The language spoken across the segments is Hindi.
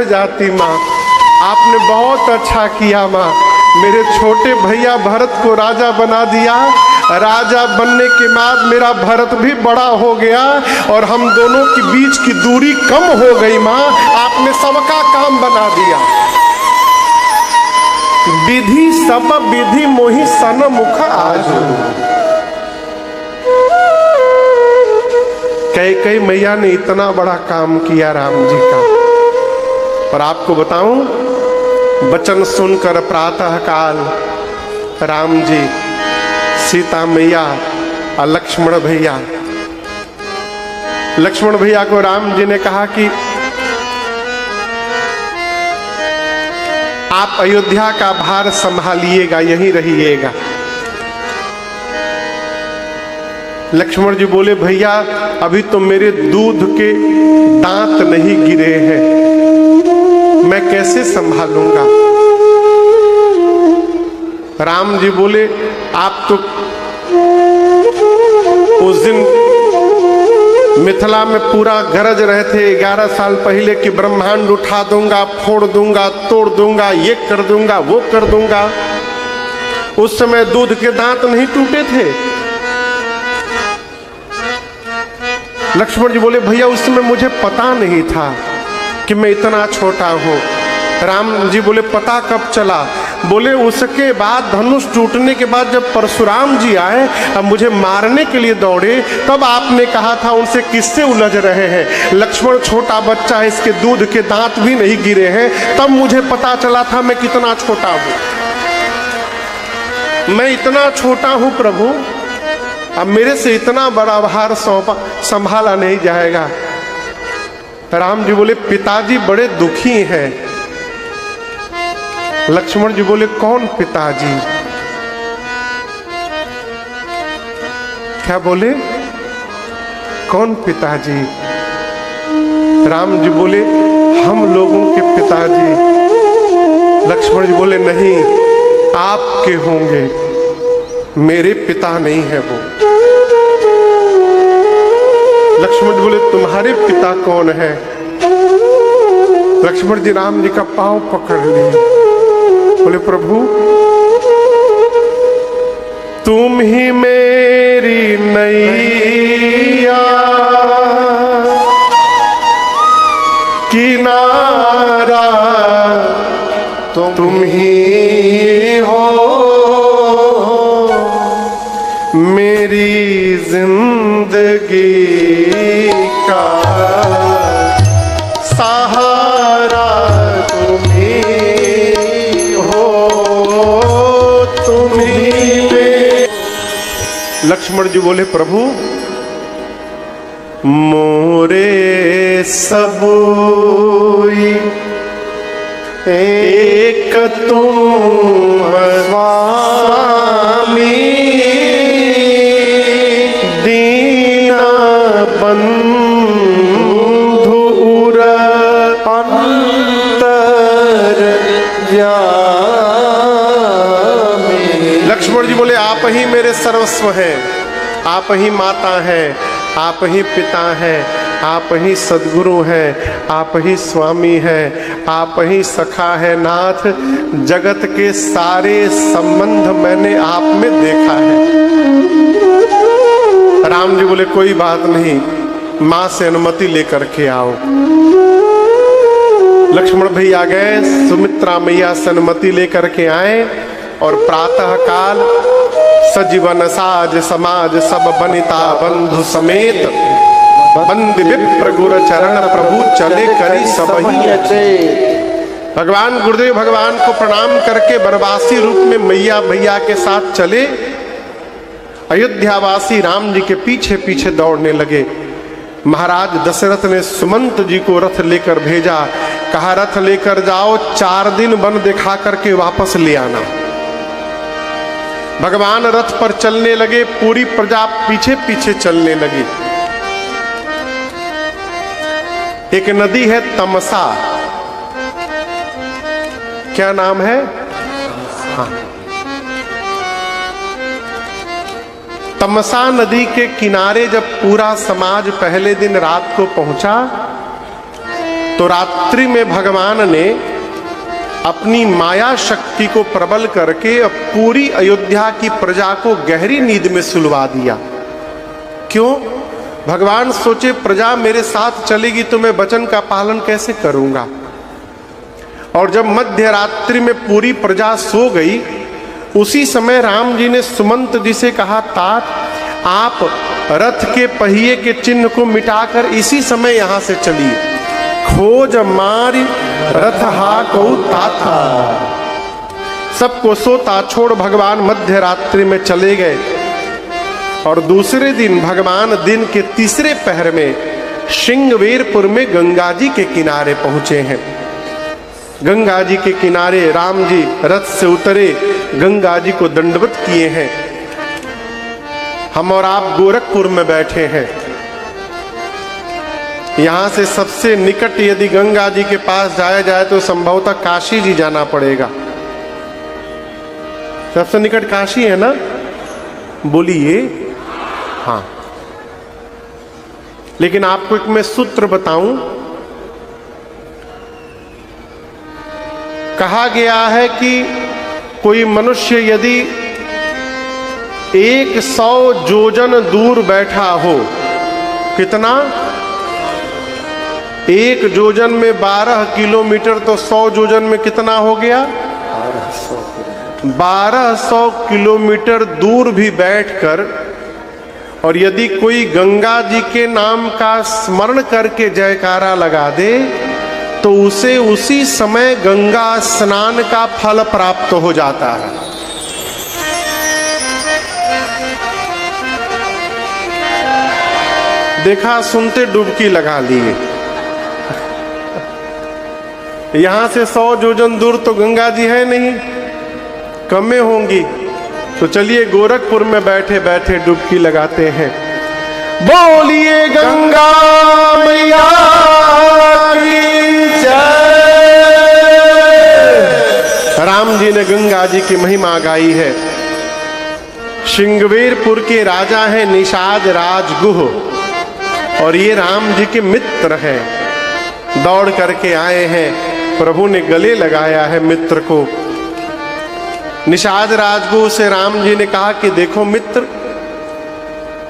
जाती माँ, आपने बहुत अच्छा किया माँ। मेरे छोटे भैया भरत को राजा बना दिया। राजा बनने के बाद मेरा भरत भी बड़ा हो गया और हम दोनों के बीच की दूरी कम हो गई माँ। आपने सबका काम बना दिया। विधि सब विधि मोहि सन मुख आज। कई मैया ने इतना बड़ा काम किया राम जी का। और आपको बताऊं, वचन सुनकर प्रातः काल राम जी, सीता मैया और लक्ष्मण भैया को राम जी ने कहा कि आप अयोध्या का भार संभालिएगा, यहीं रहिएगा। लक्ष्मण जी बोले, भैया अभी तो मेरे दूध के दांत नहीं गिरे हैं, मैं कैसे संभालूंगा। राम जी बोले, आप तो उस दिन मिथिला में पूरा गरज रहे थे 11 साल पहले कि ब्रह्मांड उठा दूंगा, फोड़ दूंगा, तोड़ दूंगा, ये कर दूंगा, वो कर दूंगा। उस समय दूध के दांत नहीं टूटे थे। लक्ष्मण जी बोले, भैया उस समय मुझे पता नहीं था कि मैं इतना छोटा हूं। राम जी बोले, पता कब चला। बोले, उसके बाद धनुष टूटने के बाद जब परशुराम जी आए अब मुझे मारने के लिए दौड़े, तब आपने कहा था उनसे किससे उलझ रहे हैं। लक्ष्मण छोटा बच्चा है, इसके दूध के दांत भी नहीं गिरे हैं। तब मुझे पता चला था मैं कितना छोटा हूं। मैं इतना छोटा हूं प्रभु, अब मेरे से इतना बड़ा भार संभाला नहीं जाएगा। राम जी बोले, पिताजी बड़े दुखी हैं। लक्ष्मण जी बोले, कौन पिताजी? क्या बोले, कौन पिताजी? राम जी बोले, हम लोगों के पिताजी। लक्ष्मण जी बोले, नहीं, आपके होंगे, मेरे पिता नहीं है वो। लक्ष्मण जी बोले, तुम्हारे पिता कौन है? लक्ष्मण जी राम जी का पांव पकड़ लिए, बोले, प्रभु तुम ही मेरी नैया किनारा, तुम ही हो मेरी जिंदगी का सहारा, तुम ही हो, तुम ही। लक्ष्मण जी बोले, प्रभु मोरे सबोई एक तुम स्वामी, दीना बंधु उर अंतर जामी। लक्ष्मण जी बोले, आप ही मेरे सर्वस्व हैं, आप ही माता हैं, आप ही पिता हैं, आप ही सद्गुरु हैं, आप ही स्वामी हैं, आप ही सखा है नाथ। जगत के सारे संबंध मैंने आप में देखा है। राम जी बोले, कोई बात नहीं, मां से अनुमति लेकर के आओ। लक्ष्मण भैया गए, सुमित्रा मैया से अनुमति लेकर के आए और प्रातः काल सजीवन साज समाज सब बनिता बंधु समेत, बंद विप्र गुर चरण प्रभु चले करी सबही अचे। भगवान गुरुदेव भगवान को प्रणाम करके वनवासी रूप में मैया भैया के साथ चले। अयोध्यावासी राम जी के पीछे पीछे दौड़ने लगे। महाराज दशरथ ने सुमंत जी को रथ लेकर भेजा, कहा रथ लेकर जाओ, 4 दिन वन दिखा करके वापस ले आना। भगवान रथ पर चलने लगे, पूरी प्रजा पीछे पीछे चलने लगी। एक नदी है तमसा, क्या नाम है? हाँ, तमसा नदी के किनारे जब पूरा समाज पहले दिन रात को पहुंचा तो रात्रि में भगवान ने अपनी माया शक्ति को प्रबल करके अब पूरी अयोध्या की प्रजा को गहरी नींद में सुलवा दिया। क्यों? भगवान सोचे प्रजा मेरे साथ चलेगी तो मैं वचन का पालन कैसे करूंगा। और जब मध्य रात्रि में पूरी प्रजा सो गई, उसी समय राम जी ने सुमंत जी से कहा, तात आप रथ के पहिए के चिन्ह को मिटाकर इसी समय यहां से चलिए। खोज मारी रथ हाकौ ताथा। सबको सोता छोड़ भगवान मध्य रात्रि में चले गए। और दूसरे दिन भगवान दिन के तीसरे पहर में श्रृंगवेरपुर में गंगा जी के किनारे पहुंचे हैं। गंगा जी के किनारे राम जी रथ से उतरे, गंगा जी को दंडवत किए हैं। हम और आप गोरखपुर में बैठे हैं। यहां से सबसे निकट यदि गंगा जी के पास जाया जाए तो संभवतः काशी जी जाना पड़ेगा। सबसे निकट काशी है ना? बोलिए हाँ। लेकिन आपको एक मैं सूत्र बताऊं। कहा गया है कि कोई मनुष्य यदि 100 योजन दूर बैठा हो, कितना? 1 योजन में 12 किलोमीटर, तो 100 योजन में कितना हो गया? 1200 किलोमीटर दूर भी बैठकर और यदि कोई गंगा जी के नाम का स्मरण करके जयकारा लगा दे तो उसे उसी समय गंगा स्नान का फल प्राप्त हो जाता है। देखा सुनते डुबकी लगा लिए। यहां से 100 योजन दूर तो गंगा जी है नहीं, कमे होंगी। तो चलिए गोरखपुर में बैठे बैठे डुबकी लगाते हैं। बोलिए गंगा मैया की जय। राम जी ने गंगा जी की महिमा गाई है। श्रृंगवेरपुर के राजा हैं निषाद राजगुह और ये राम जी के मित्र हैं। दौड़ करके आए हैं, प्रभु ने गले लगाया है मित्र को। निषाद राजगुह से राम जी ने कहा कि देखो मित्र,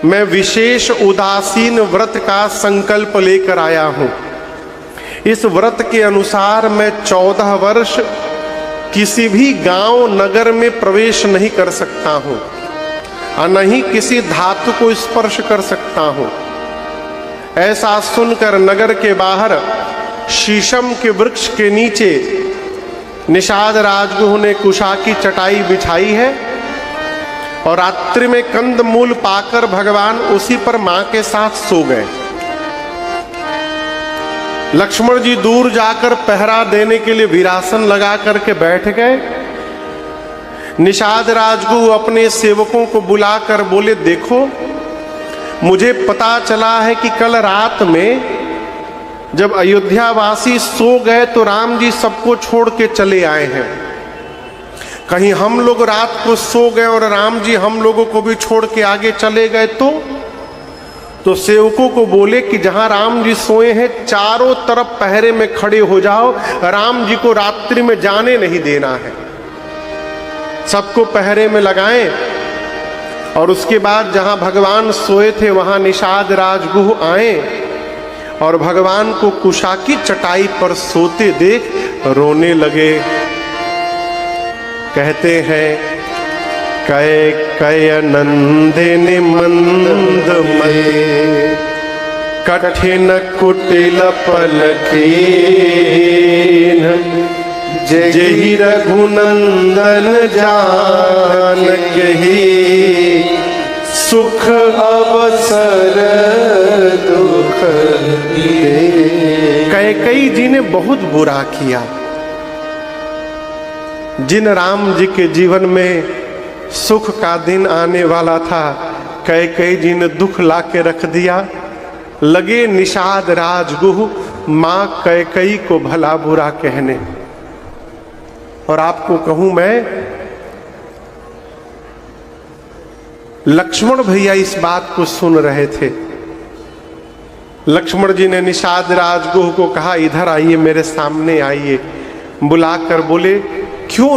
मैं विशेष उदासीन व्रत का संकल्प लेकर आया हूं। इस व्रत के अनुसार मैं 14 वर्ष किसी भी गांव नगर में प्रवेश नहीं कर सकता हूं और नहीं किसी धातु को स्पर्श कर सकता हूं। ऐसा सुनकर नगर के बाहर शीशम के वृक्ष के नीचे निषाद राजगुह ने कुशा की चटाई बिछाई है और रात्रि में कंद मूल पाकर भगवान उसी पर मां के साथ सो गए। लक्ष्मण जी दूर जाकर पहरा देने के लिए वीरासन लगा करके बैठ गए। निषाद राजगुह अपने सेवकों को बुलाकर बोले, देखो मुझे पता चला है कि कल रात में जब अयोध्या वासी सो गए तो राम जी सबको छोड़ के चले आए हैं। कहीं हम लोग रात को सो गए और राम जी हम लोगों को भी छोड़ के आगे चले गए तो सेवकों को बोले कि जहां राम जी सोए हैं चारों तरफ पहरे में खड़े हो जाओ, राम जी को रात्रि में जाने नहीं देना है। सबको पहरे में लगाएं और उसके बाद जहां भगवान सोए थे वहां निषाद राजगुह आए और भगवान को कुशा की चटाई पर सोते देख रोने लगे। कहते हैं कय कय नंदिनी मंद में कठिन कुटिल पलकीन जहि रघुनंदन जानकहि सुख अवसर दुख दे। कैकेयी जी ने बहुत बुरा किया। जिन राम जी के जीवन में सुख का दिन आने वाला था, कैकेयी जी ने दुख ला के रख दिया। लगे निषाद राजगुह मां कैकेयी को भला बुरा कहने। और आपको कहूं मैं, लक्ष्मण भैया इस बात को सुन रहे थे। लक्ष्मण जी ने निषाद राजगुह को कहा, इधर आइए, मेरे सामने आइए। बुलाकर बोले, क्यों